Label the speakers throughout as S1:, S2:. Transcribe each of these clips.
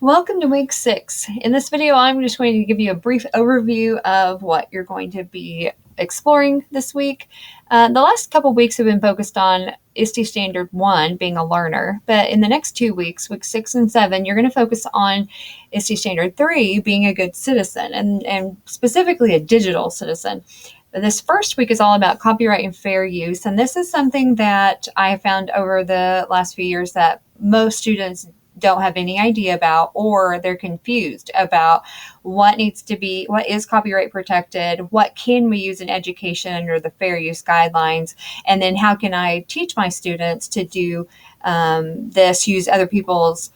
S1: Welcome to week 6. In this video, I'm just going to give you a brief overview of what you're going to be exploring this week. The last couple of weeks have been focused on ISTE Standard 1, being a learner, but in the next 2 weeks, week 6 and 7, you're going to focus on ISTE Standard 3, being a good citizen, and specifically a digital citizen. This first week is all about copyright and fair use, and this is something that I have found over the last few years that most students don't have any idea about, or they're confused about what is copyright protected, what can we use in education under the fair use guidelines, and then how can I teach my students to do use other people's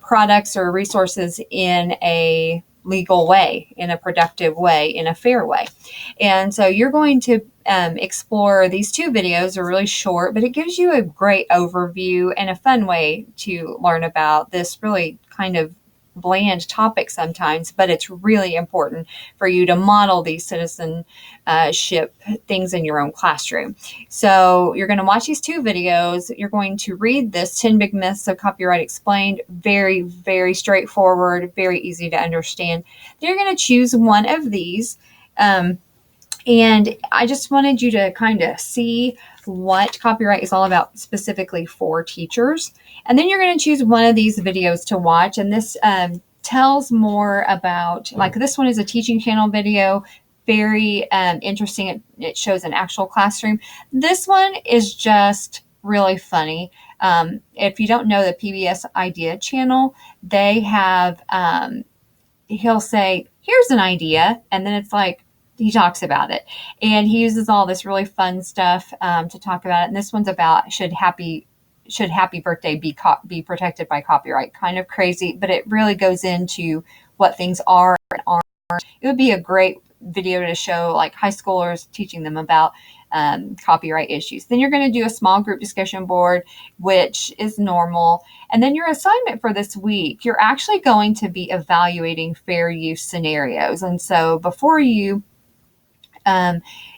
S1: products or resources in a legal way, in a productive way, in a fair way. And so you're going to explore these 2 videos. Are really short, but it gives you a great overview and a fun way to learn about this really kind of bland topic sometimes, but it's really important for you to model these citizenship things in your own classroom. So you're going to watch these 2 videos. You're going to read this 10 Big Myths of Copyright Explained. Very, very straightforward, very easy to understand. Then you're going to choose one of these. And I just wanted you to kind of see what copyright is all about specifically for teachers. And then you're going to choose one of these videos to watch. And this tells more about, like this one is a teaching channel video, very interesting. It shows an actual classroom. This one is just really funny. If you don't know the PBS Idea channel, they have, he'll say, here's an idea. And then it's like, he talks about it, and he uses all this really fun stuff to talk about it. And this one's about should happy birthday be protected by copyright? Kind of crazy, but it really goes into what things are and aren't. It would be a great video to show like high schoolers, teaching them about copyright issues. Then you're going to do a small group discussion board, which is normal. And then your assignment for this week, you're actually going to be evaluating fair use scenarios. And so before you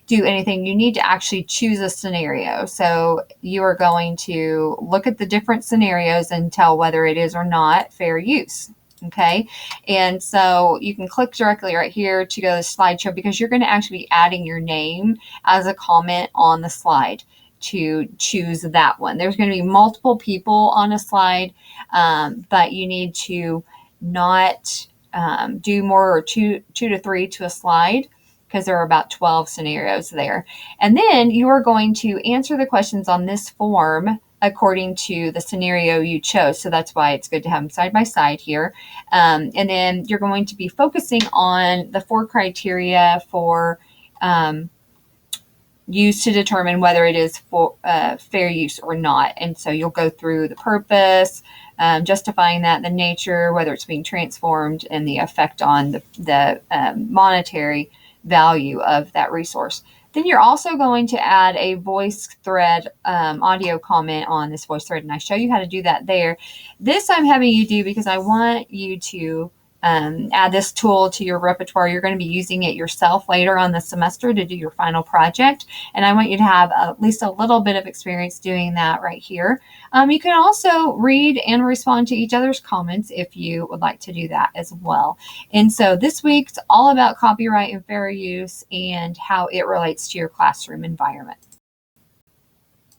S1: do anything, you need to actually choose a scenario. So you are going to look at the different scenarios and tell whether it is or not fair use. Okay. And so you can click directly right here to go to the slideshow, because you're going to actually be adding your name as a comment on the slide to choose that one. There's going to be multiple people on a slide, but you need to not do more or two to 3 to a slide, because there are about 12 scenarios there. And then you are going to answer the questions on this form according to the scenario you chose. So that's why it's good to have them side by side here. And then you're going to be focusing on the 4 criteria for use to determine whether it is for fair use or not. And so you'll go through the purpose, justifying that, the nature, whether it's being transformed, and the effect on the monetary value of that resource. Then you're also going to add a voice thread audio comment on this voice thread, and I show you how to do that there. This I'm having you do because I want you to add this tool to your repertoire. You're going to be using it yourself later on the semester to do your final project, and I want you to have at least a little bit of experience doing that right here. You can also read and respond to each other's comments if you would like to do that as well. And so this week's all about copyright and fair use and how it relates to your classroom environment.